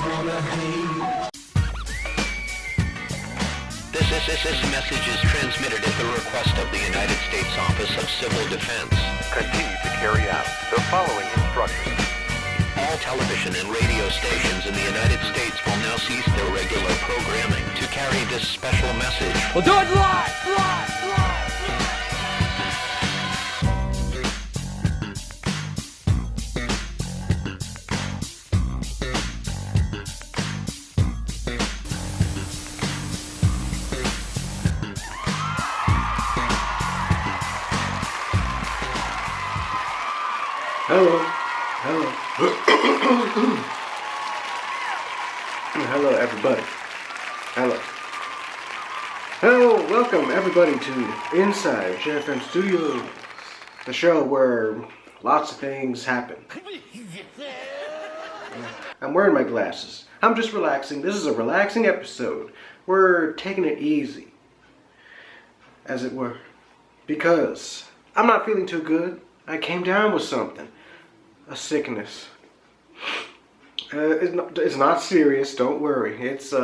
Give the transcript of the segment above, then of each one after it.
This message is transmitted at the request of the United States Office of Civil Defense. Continue to carry out the following instructions. All television and radio stations in the United States will now cease their regular programming to carry this special message. We'll do it live! Hello, everybody. Hello, welcome everybody to Inside JFM Studios, the show where lots of things happen. I'm wearing my glasses. I'm just relaxing. This is a relaxing episode. We're taking it easy, as it were, because I'm not feeling too good. I came down with something. A sickness. It's not serious, don't worry. It's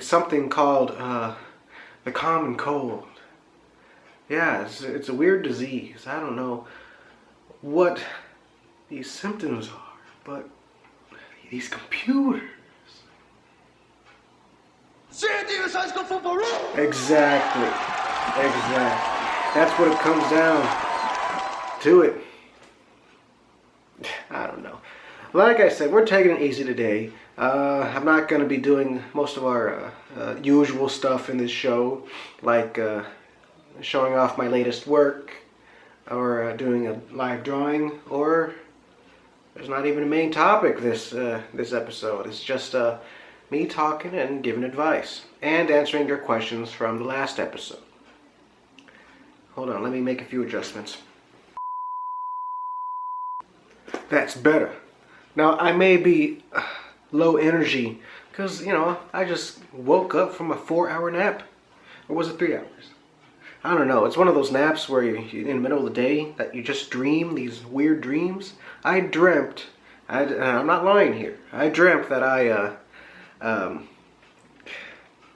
something called the common cold. Yeah, it's a weird disease. I don't know what these symptoms are, but these computers. Exactly. That's what it comes down to it. I don't know. Like I said, we're taking it easy today. I'm not going to be doing most of our usual stuff in this show, like showing off my latest work, or doing a live drawing, or there's not even a main topic this episode. It's just me talking and giving advice, and answering your questions from the last episode. Hold on, let me make a few adjustments. That's better. Now, I may be low energy because, I just woke up from a 4-hour nap. Or was it 3 hours? I don't know. It's one of those naps where you're in the middle of the day that you just dream these weird dreams. I dreamt, and I'm not lying here, I dreamt that I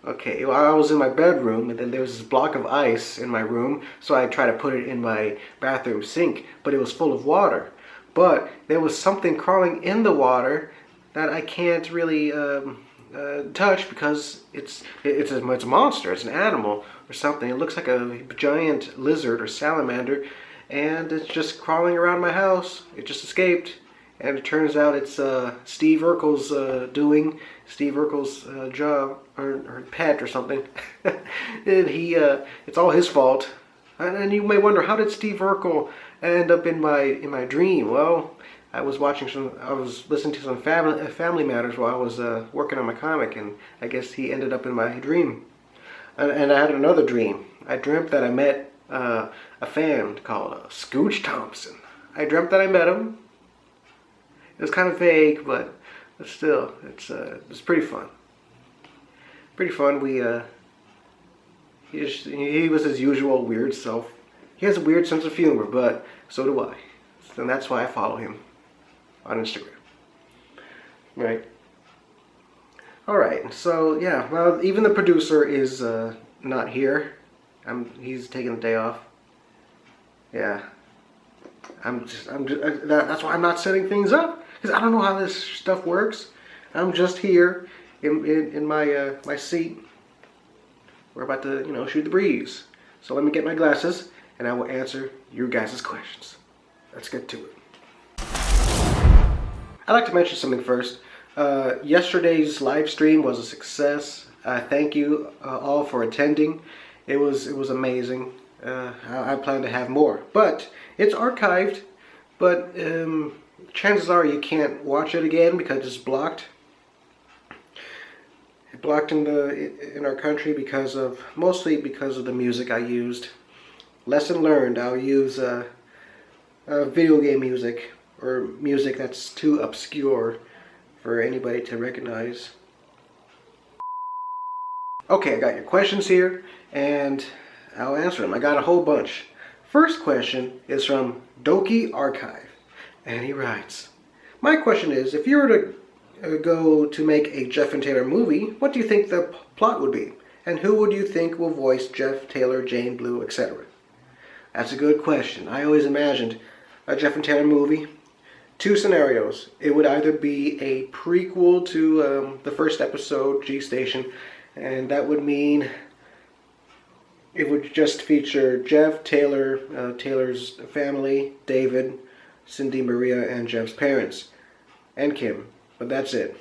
was in my bedroom, and then there was this block of ice in my room, so I tried to put it in my bathroom sink, but it was full of water. But there was something crawling in the water that I can't really touch because it's a monster. It's an animal or something. It looks like a giant lizard or salamander, and it's just crawling around my house. It just escaped, and it turns out it's Steve Urkel's doing. Steve Urkel's job or pet or something, and it's all his fault. And you may wonder, how did Steve Urkel end up in my dream? Well, I was listening to some family matters while I was working on my comic, and I guess he ended up in my dream. And I had another dream. I dreamt that I met a fan called Scooch Thompson. I dreamt that I met him. It was kind of vague, but still, it's pretty fun. Pretty fun. He was his usual weird self. He has a weird sense of humor, but so do I. And that's why I follow him on Instagram. Right. Alright, so yeah, well, even the producer is not here. He's taking the day off. Yeah. That's why I'm not setting things up, because I don't know how this stuff works. I'm just here in my seat. We're about to, shoot the breeze. So let me get my glasses, and I will answer your guys' questions. Let's get to it. I'd like to mention something first. Yesterday's live stream was a success. Thank you all for attending. It was amazing. I plan to have more, but it's archived. But chances are you can't watch it again because it's blocked. Blocked in our country mostly because of the music I used. Lesson learned: I'll use video game music or music that's too obscure for anybody to recognize. Okay, I got your questions here, and I'll answer them. I got a whole bunch. First question is from Doki Archive, and he writes, "My question is, if you were go to make a Jeff and Taylor movie, what do you think the plot would be? And who would you think will voice Jeff, Taylor, Jane, Blue, etc.? That's a good question. I always imagined a Jeff and Taylor movie. Two scenarios. It would either be a prequel to the first episode, G Station, and that would mean it would just feature Jeff, Taylor, Taylor's family, David, Cindy, Maria, and Jeff's parents, and Kim. But that's it.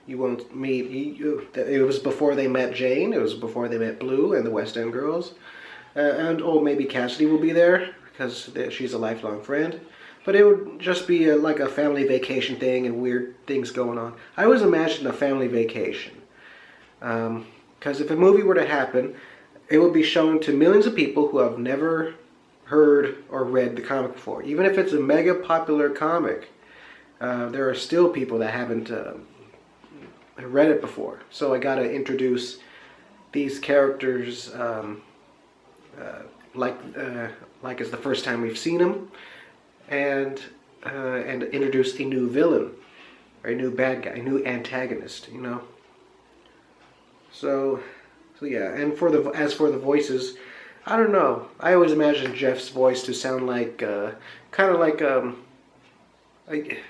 You won't meet... It was before they met Jane. It was before they met Blue and the West End Girls. And maybe Cassidy will be there because she's a lifelong friend. But it would just be like a family vacation thing and weird things going on. I always imagined a family vacation. Because if a movie were to happen, it would be shown to millions of people who have never heard or read the comic before. Even if it's a mega popular comic, there are still people that haven't read it before. So I gotta introduce these characters like it's the first time we've seen them, and introduce a new villain, or a new bad guy, a new antagonist, you know. So yeah. And as for the voices, I don't know. I always imagined Jeff's voice to sound like kind of like a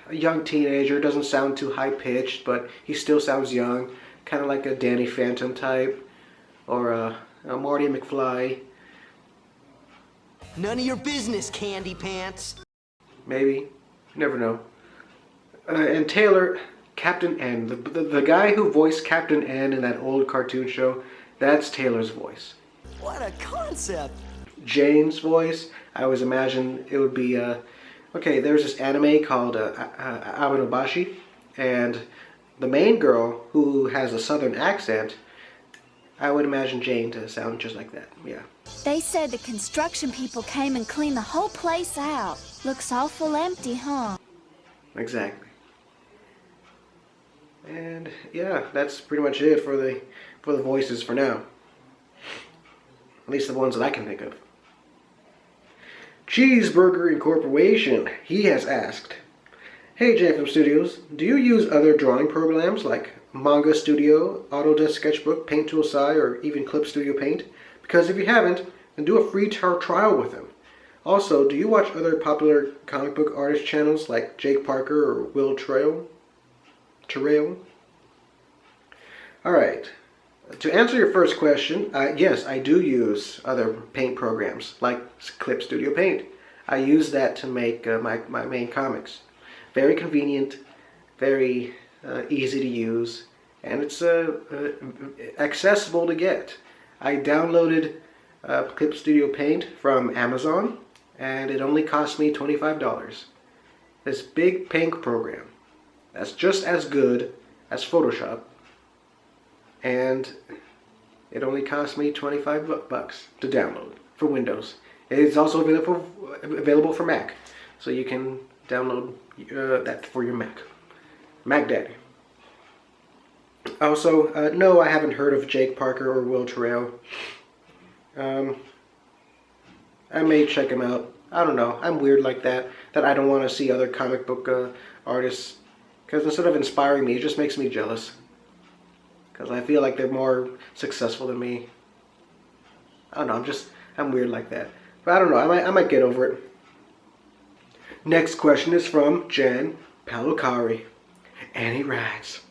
young teenager. Doesn't sound too high pitched, but he still sounds young. Kind of like a Danny Phantom type, or a Marty McFly. None of your business, Candy Pants. Maybe. You never know. And Taylor, Captain N. The guy who voiced Captain N in that old cartoon show, that's Taylor's voice. What a concept. Jane's voice, I always imagine it would be... okay, there's this anime called Abenobashi, and the main girl, who has a southern accent, I would imagine Jane to sound just like that, yeah. They said the construction people came and cleaned the whole place out. Looks awful empty, huh? Exactly. And yeah, that's pretty much it for the voices for now. At least the ones that I can think of. Cheeseburger Incorporation, he has asked, "Hey JFM Studios, do you use other drawing programs like Manga Studio, Autodesk Sketchbook, Paint Tool SAI, or even Clip Studio Paint? Because if you haven't, then do a free trial with them. Also, do you watch other popular comic book artist channels like Jake Parker or Will Terrell? Alright, to answer your first question, yes, I do use other paint programs like Clip Studio Paint. I use that to make my main comics. Very convenient, very easy to use, and it's accessible to get. I downloaded Clip Studio Paint from Amazon, and it only cost me $25. This big paint program that's just as good as Photoshop, and it only cost me 25 bucks to download for Windows. It's also available for Mac, so you can download that for your Mac. Mac Daddy. Also, no, I haven't heard of Jake Parker or Will Terrell. I may check him out. I don't know. I'm weird like that I don't want to see other comic book artists. Because instead of inspiring me, it just makes me jealous. Because I feel like they're more successful than me. I don't know. I'm weird like that. But I don't know. I might get over it. Next question is from Jen Palukari. And he writes,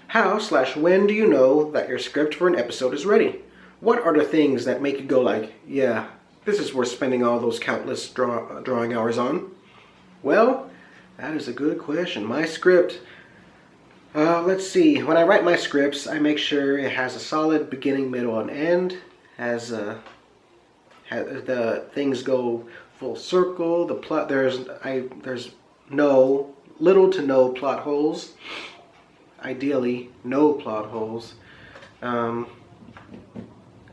"How/when do you know that your script for an episode is ready? What are the things that make you go like, yeah, this is worth spending all those countless drawing hours on?" Well, that is a good question. My script, let's see. When I write my scripts, I make sure it has a solid beginning, middle, and end. Has the things go full circle. The plot, there's little to no plot holes. Ideally, no plot holes.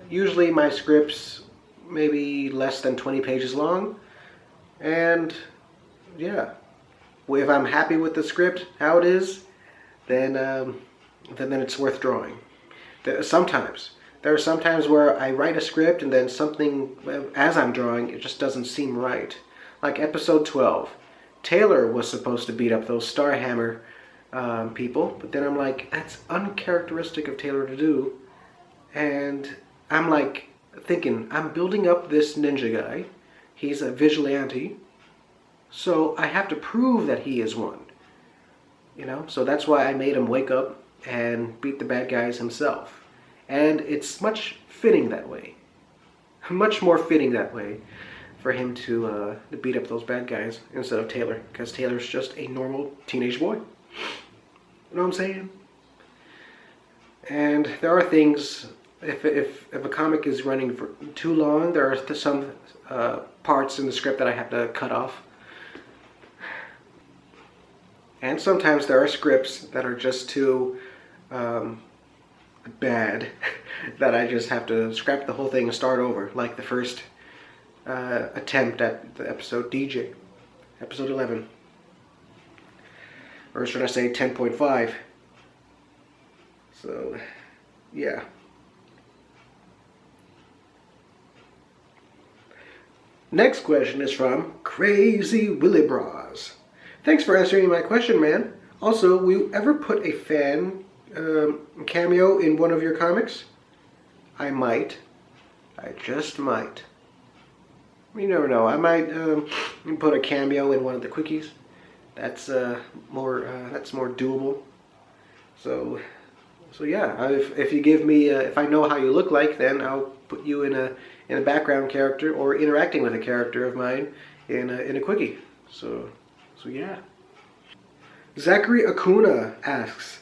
Usually my scripts maybe less than 20 pages long, and yeah, if I'm happy with the script how it is, then it's worth drawing. There are some times where I write a script and then something as I'm drawing it just doesn't seem right. Like episode 12, Taylor was supposed to beat up those Starhammer people, but then I'm like, that's uncharacteristic of Taylor to do. And I'm like thinking, I'm building up this ninja guy. He's a vigilante, so I have to prove that he is one. So that's why I made him wake up and beat the bad guys himself. And it's much fitting that way. Much more fitting that way for him to beat up those bad guys instead of Taylor, because Taylor's just a normal teenage boy. You know what I'm saying? And there are things, if a comic is running for too long, there are some parts in the script that I have to cut off. And sometimes there are scripts that are just too bad that I just have to scrap the whole thing and start over, like the first attempt at the episode DJ, episode 11. Or should I say 10.5? So, yeah. Next question is from Crazy Willy Bras. Thanks for answering my question, man. Also, will you ever put a fan cameo in one of your comics? I might. I just might. You never know. I might put a cameo in one of the quickies. That's more doable. So yeah. If you give me, if I know how you look like, then I'll put you in a background character or interacting with a character of mine in a quickie. So yeah. Zachary Acuna asks,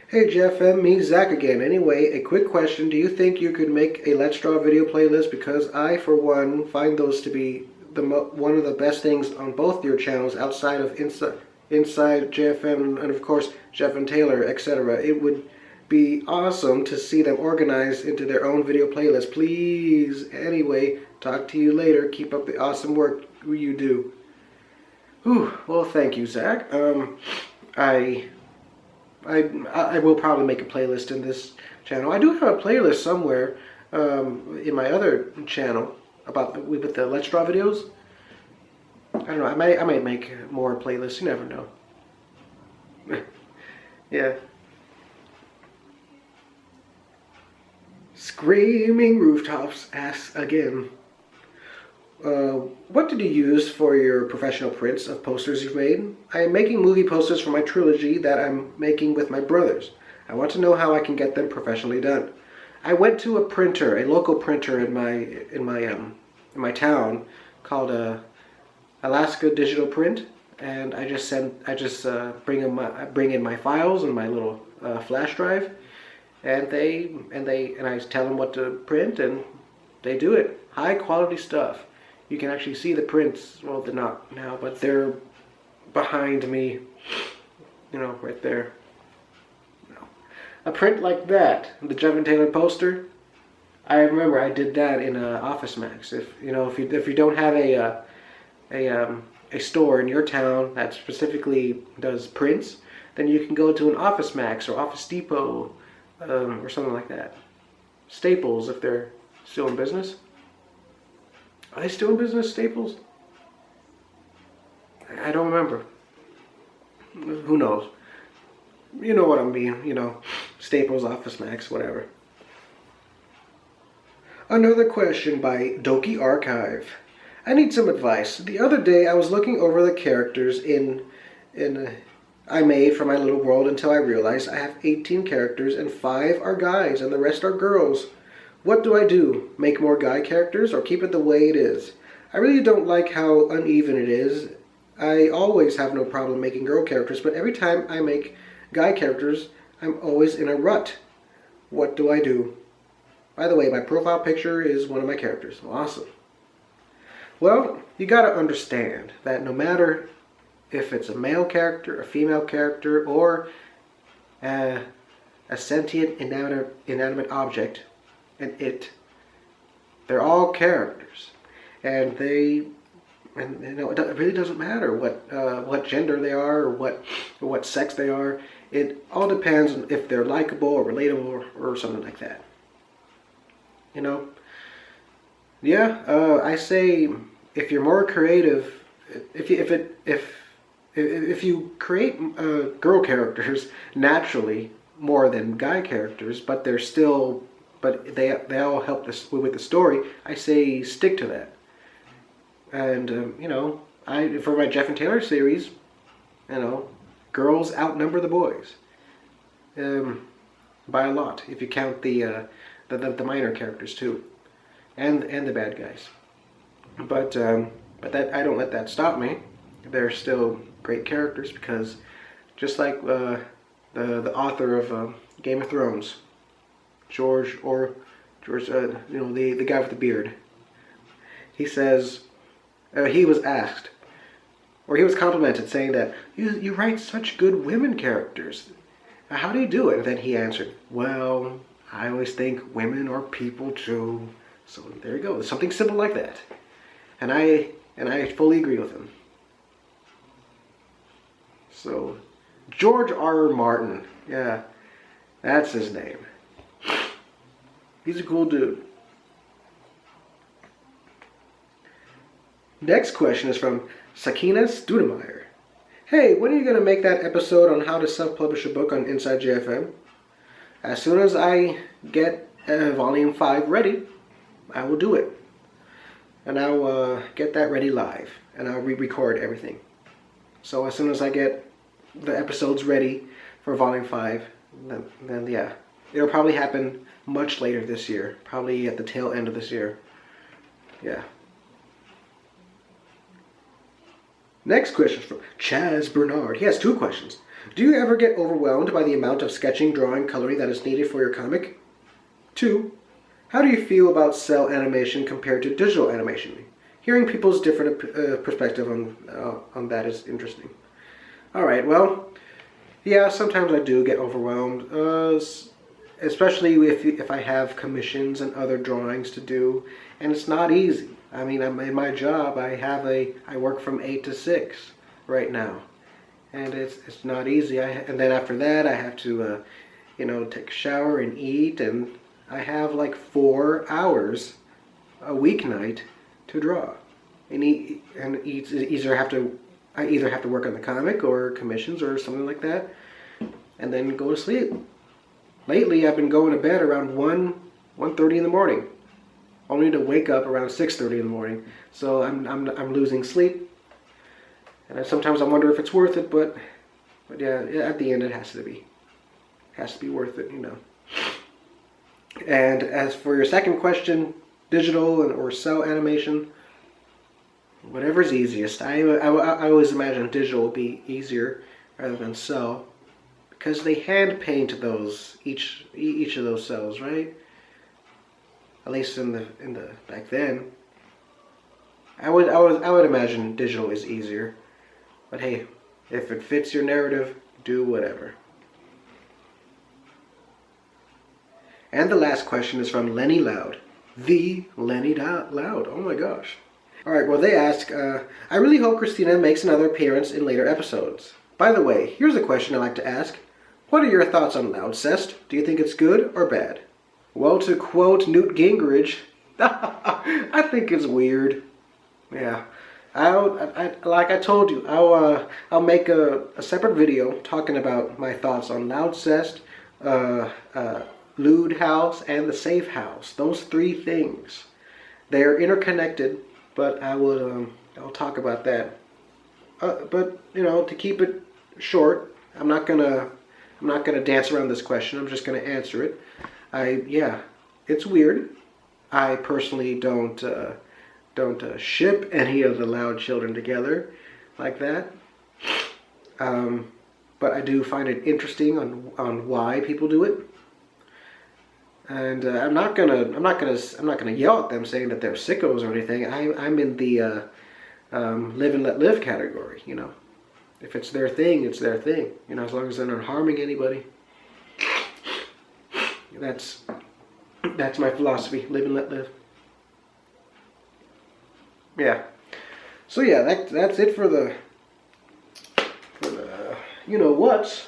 "Hey JFM, me Zach again. Anyway, a quick question. Do you think you could make a Let's Draw video playlist? Because I, for one, find those to be one of the best things on both your channels outside of inside JFM and of course Jeff and Taylor, etc. It would be awesome to see them organized into their own video playlist. Please. Anyway, talk to you later. Keep up the awesome work you do." Whew, well, thank you, Zach. I will probably make a playlist in this channel. I do have a playlist somewhere in my other channel with the Let's Draw videos. I don't know. I might make more playlists. You never know. Yeah. Screaming Rooftops asks again, what did you use for your professional prints of posters you've made? I am making movie posters for my trilogy that I'm making with my brothers. I want to know how I can get them professionally done. I went to a printer, a local printer in my town called Alaska Digital Print, and I just bring in my files and my little flash drive, and I tell them what to print, and they do it. High quality stuff. You can actually see the prints. Well, they're not now, but they're behind me. Right there. A print like that, the Jeff and Taylor poster. I remember I did that in Office Max. If you don't have a store in your town that specifically does prints, then you can go to an Office Max or Office Depot or something like that. Staples, if they're still in business. Are they still in business, Staples? I don't remember. Who knows? You know what I mean, Staples, Office Max, whatever. Another question by Doki Archive. I need some advice. The other day I was looking over the characters I made for my little world until I realized I have 18 characters and 5 are guys and the rest are girls. What do I do? Make more guy characters or keep it the way it is? I really don't like how uneven it is. I always have no problem making girl characters, but every time I make guy characters, I'm always in a rut. What do I do? By the way, my profile picture is one of my characters. Awesome. Well, you gotta understand that no matter if it's a male character, a female character, or a sentient inanimate object, they're all characters, and it really doesn't matter what gender they are or what sex they are. It all depends on if they're likable or relatable or something like that. I say if you're more creative, if if you create girl characters naturally more than guy characters, but they all help with the story, I say stick to that. And for my Jeff and Taylor series, girls outnumber the boys by a lot if you count the minor characters too, and the bad guys. But that I don't let that stop me. They're still great characters because, just like the author of Game of Thrones, George, the guy with the beard. He says he was asked, or he was complimented, saying that you write such good women characters. How do you do it? And then he answered, "Well, I always think women are people too." So there you go. Something simple like that, and I fully agree with him. So, George R. R. Martin, yeah, that's his name. He's a cool dude. Next question is from Sakina Studemeyer. Hey, when are you going to make that episode on how to self-publish a book on Inside JFM? As soon as I get Volume 5 ready, I will do it. And I'll get that ready live. And I'll re-record everything. So as soon as I get the episodes ready for Volume 5, then yeah. It'll probably happen much later this year. Probably at the tail end of this year. Yeah. Next question is from Chaz Bernard. He has 2 questions. Do you ever get overwhelmed by the amount of sketching, drawing, coloring that is needed for your comic? 2. How do you feel about cell animation compared to digital animation? Hearing people's different perspective on that is interesting. Alright, well, yeah, sometimes I do get overwhelmed. Especially if I have commissions and other drawings to do, and it's not easy. I mean, in my job, I work from 8 to 6 right now, and it's not easy. And then after that, I have to, take a shower and eat, and I have like 4 hours a weeknight to draw, and I either have to work on the comic or commissions or something like that, and then go to sleep. Lately, I've been going to bed around 1:30 in the morning, only to wake up around 6:30 in the morning. So I'm losing sleep, and sometimes I wonder if it's worth it. But yeah, at the end, it has to be worth it, And as for your second question, digital or cell animation, whatever's easiest. I always imagine digital would be easier rather than cell. Because they hand paint those each of those cells, right? At least in the back then. I would imagine digital is easier. But hey, if it fits your narrative, do whatever. And the last question is from Lenny Loud. The Lenny Loud. Oh my gosh. Alright, well they ask, I really hope Christina makes another appearance in later episodes. By the way, here's a question I like to ask. What are your thoughts on Loudcest? Do you think it's good or bad? Well, to quote Newt Gingrich, I think it's weird. Yeah. Like I told you, I'll make a separate video talking about my thoughts on Loudcest, Lewd House, and the Safe House. Those 3 things. They're interconnected, but I'll talk about that. But to keep it short, I'm not gonna dance around this question. I'm just gonna answer it. It's weird. I personally don't ship any of the Loud children together like that. But I do find it interesting on why people do it. And I'm not gonna yell at them saying that they're sickos or anything. I'm in the live and let live category. If it's their thing, it's their thing. As long as they're not harming anybody. That's my philosophy. Live and let live. Yeah. So yeah, that's it for the what's.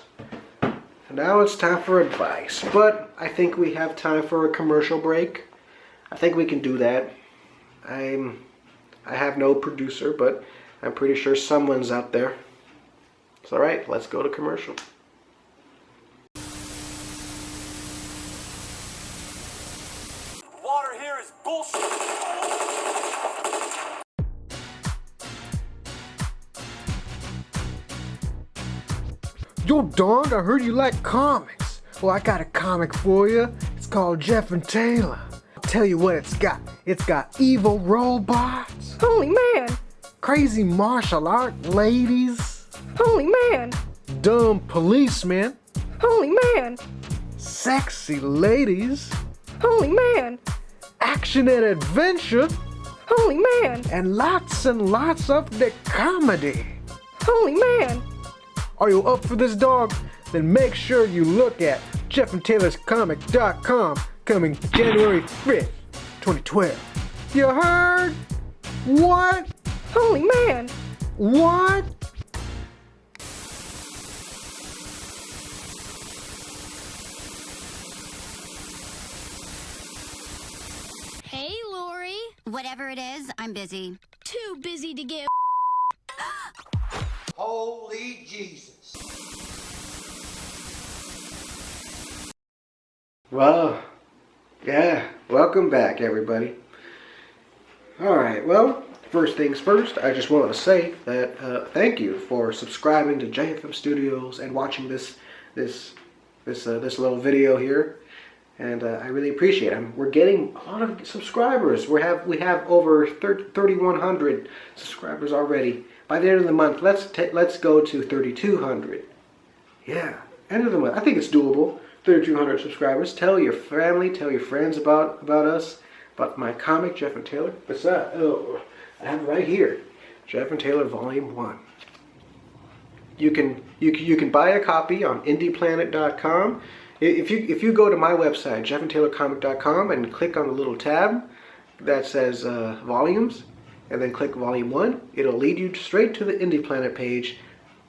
Now it's time for advice. But I think we have time for a commercial break. I think we can do that. I have no producer, but I'm pretty sure someone's out there. It's alright, let's go to commercial. Water here is bullshit. Yo, Don, I heard you like comics. Well, I got a comic for you. It's called Jeff and Taylor. I'll tell you what it's got. It's got evil robots. Holy man! Crazy martial art ladies. Holy man! Dumb policemen. Holy man! Sexy ladies. Holy man! Action and adventure. Holy man! And lots of the comedy. Holy man! Are you up for this, dog? Then make sure you look at jeffandtaylorscomic.com coming January 5th, 2012. You heard? What? Holy man! What? Hey, Lori. Whatever it is, I'm busy. Too busy to give. Holy Jesus. Well, yeah, welcome back, everybody. Alright, well, first things first, I just wanted to say that thank you for subscribing to JFM Studios and watching this little video here. And I really appreciate it. We're getting a lot of subscribers. We have over 3,100 subscribers already. By the end of the month, let's go to 3,200. Yeah, end of the month. I think it's doable. 3,200 subscribers. Tell your family, tell your friends about us, about my comic, Jeff and Taylor. Besides, I have it right here, Jeff and Taylor Volume 1. You can buy a copy on indieplanet.com. If you go to my website, jeffandtaylorcomic.com, and click on the little tab that says volumes, and then click volume 1, it'll lead you straight to the Indie Planet page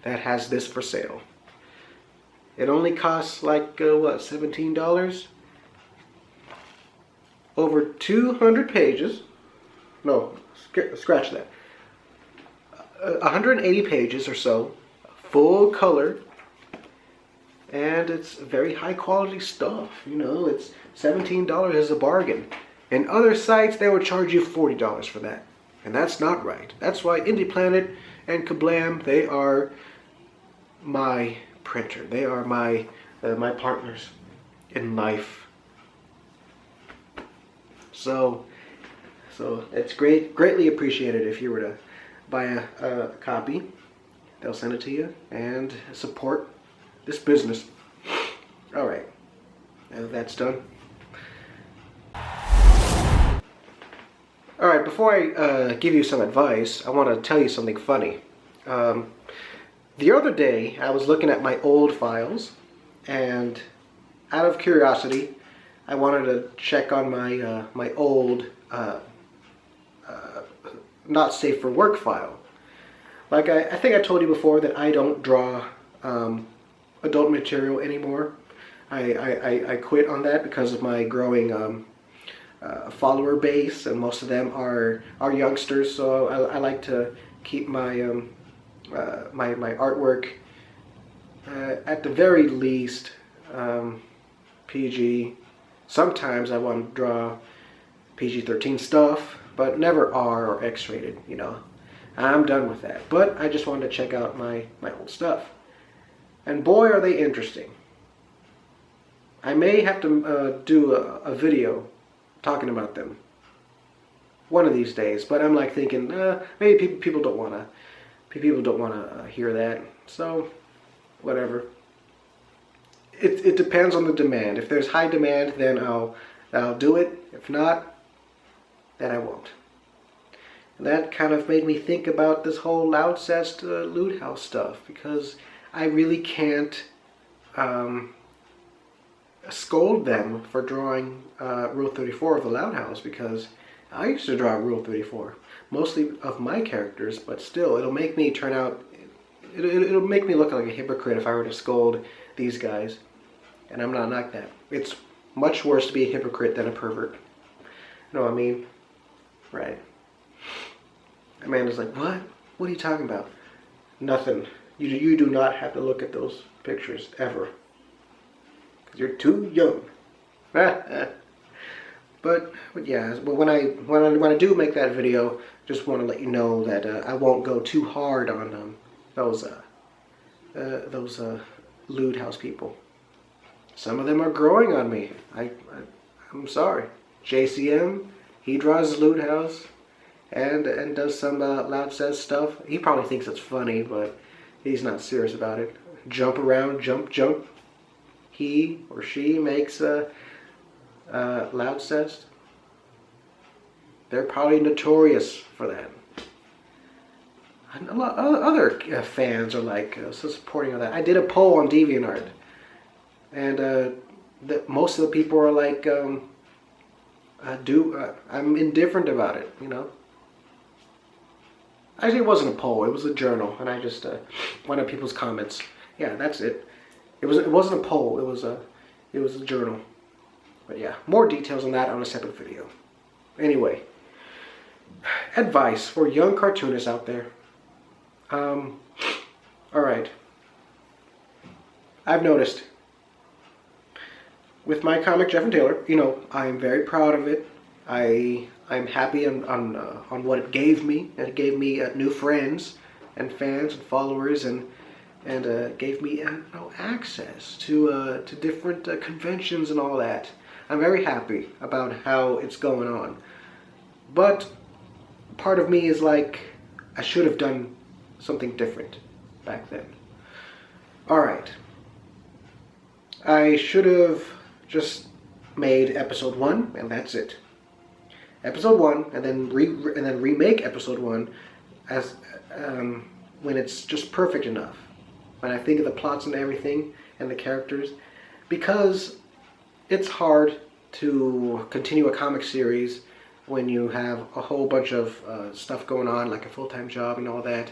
that has this for sale. It only costs like, what, $17? Over 200 pages. No, scratch that. 180 pages or so, full color, and it's very high quality stuff. You know, it's $17 is a bargain. In other sites, they would charge you $40 for that. And that's not right. That's why Indie Planet and Kablam, they are my printer. They are my partners in life. So it's greatly appreciated if you were to buy a copy. They'll send it to you and support this business. All right, now that's done. All right, before I give you some advice, I want to tell you something funny. The other day, I was looking at my old files, and out of curiosity, I wanted to check on my old not safe for work file. Like I think I told you before that I don't draw adult material anymore. I quit on that because of my growing follower base, and most of them are youngsters. So I like to keep my my artwork at the very least PG. Sometimes I want to draw PG-13 stuff, but never R or X-rated. You know, I'm done with that. But I just wanted to check out my old stuff, and boy, are they interesting. I may have to do a video talking about them one of these days, but I'm like thinking maybe people don't want to hear that, so whatever. It depends on the demand. If there's high demand, then I'll do it. If not, then I won't. And that kind of made me think about this whole Loudcest Loot House stuff, because I really can't scold them for drawing Rule 34 of the Loud House, because I used to draw Rule 34, mostly of my characters, but still, it'll make me turn out, it'll make me look like a hypocrite if I were to scold these guys, and I'm not like that. It's much worse to be a hypocrite than a pervert. You know what I mean? Right. Amanda's like, what? What are you talking about? Nothing. You do not have to look at those pictures ever. Because you're too young. But yeah, but when I do make that video, just want to let you know that I won't go too hard on those lewd house people. Some of them are growing on me. I'm sorry. JCM, he draws lewd house and does some loud says stuff. He probably thinks it's funny, but he's not serious about it. Jump around, jump. He or she makes loud says. They're probably notorious for that. And a lot other fans are like so supporting of that. I did a poll on DeviantArt, and most of the people are like, I'm indifferent about it, you know. Actually, it wasn't a poll; it was a journal, and I just one of people's comments. Yeah, that's it. It wasn't a poll; it was a journal. But yeah, more details on that on a separate video. Anyway, advice for young cartoonists out there. All right. I've noticed with my comic Jeff and Taylor, you know, I'm very proud of it. I'm happy on what it gave me. And it gave me new friends and fans and followers, and gave me access to different conventions and all that. I'm very happy about how it's going on. But part of me is like, I should have done something different back then. Alright. I should have just made episode 1, and that's it. Episode 1, and then remake episode 1 as when it's just perfect enough. When I think of the plots and everything, and the characters. Because it's hard to continue a comic series when you have a whole bunch of stuff going on, like a full-time job and all that.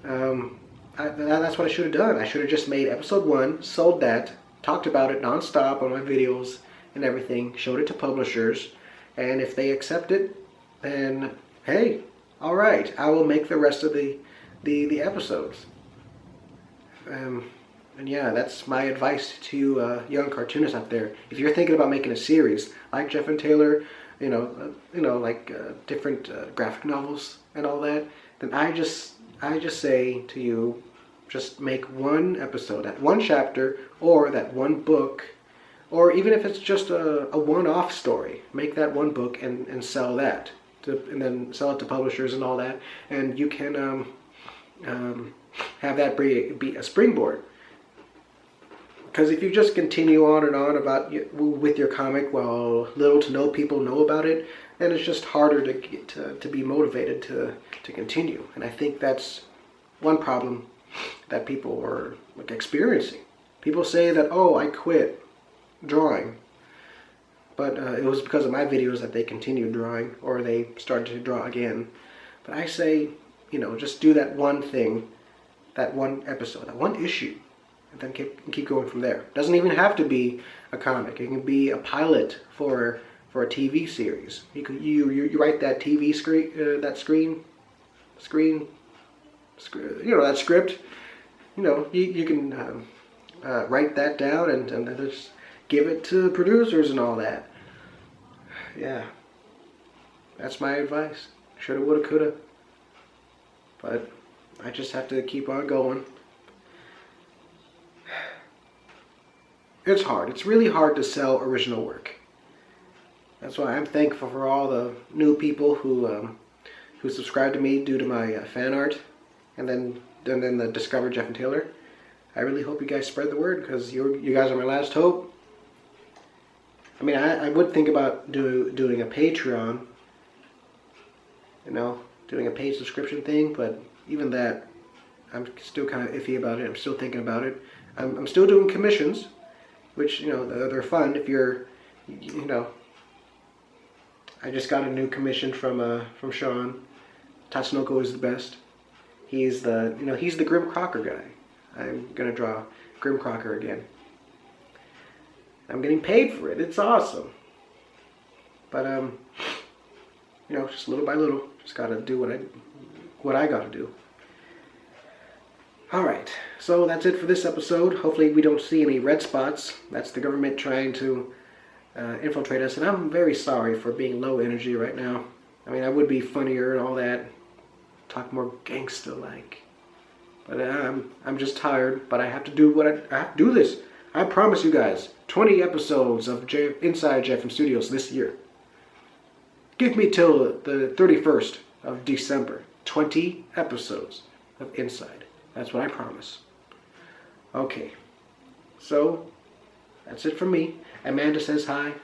That's what I should have done. I should have just made episode 1, sold that, talked about it non-stop on my videos and everything, showed it to publishers, and if they accept it, then hey, alright, I will make the rest of the episodes. And yeah, that's my advice to you young cartoonists out there. If you're thinking about making a series like Jeff and Taylor, you know, like different graphic novels and all that, then I just say to you, just make one episode, that one chapter, or that one book, or even if it's just a one-off story, make that one book and sell that, and then sell it to publishers and all that, and you can have that be a springboard. Because if you just continue on and on about with your comic while little to no people know about it, then it's just harder to be motivated to continue. And I think that's one problem that people are like experiencing. People say that, oh, I quit drawing, but it was because of my videos that they continued drawing, or they started to draw again. But I say, you know, just do that one thing, that one episode, that one issue, and then keep going from there. It doesn't even have to be a comic. It can be a pilot for a TV series. You write that TV screen, you know, that script. You know, you can write that down and just give it to producers and all that. Yeah, that's my advice. Shoulda, woulda, coulda. But I just have to keep on going. It's hard. It's really hard to sell original work. That's why I'm thankful for all the new people who subscribe to me due to my fan art, and then the Discover Jeff and Taylor. I really hope you guys spread the word, because you guys are my last hope. I mean, I would think about doing a Patreon, you know, doing a paid subscription thing, but even that, I'm still kind of iffy about it. I'm still thinking about it. I'm still doing commissions, which, you know, they're fun if you're, you know. I just got a new commission from Sean. Tatsunoko is the best. He's the Grim Crocker guy. I'm gonna draw Grim Crocker again. I'm getting paid for it. It's awesome. But you know, just little by little, just gotta do what I gotta do. Alright, so that's it for this episode. Hopefully we don't see any red spots. That's the government trying to infiltrate us, and I'm very sorry for being low energy right now. I mean, I would be funnier and all that, talk more gangsta-like. But I'm just tired, but I have to do what I have to do this. I promise you guys, 20 episodes of Inside JFM Studios this year. Give me till the 31st of December. 20 episodes of Inside. That's what I promise. Okay. So, that's it from me. Amanda says hi.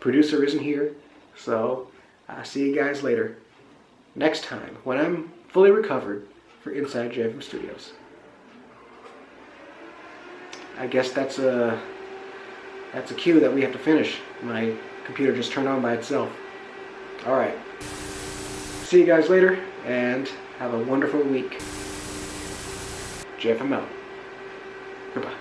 Producer isn't here. So, I'll see you guys later. Next time, when I'm fully recovered for Inside JFM Studios. I guess that's a cue that we have to finish. My computer just turned on by itself. Alright. See you guys later, and have a wonderful week. JFM out. Goodbye.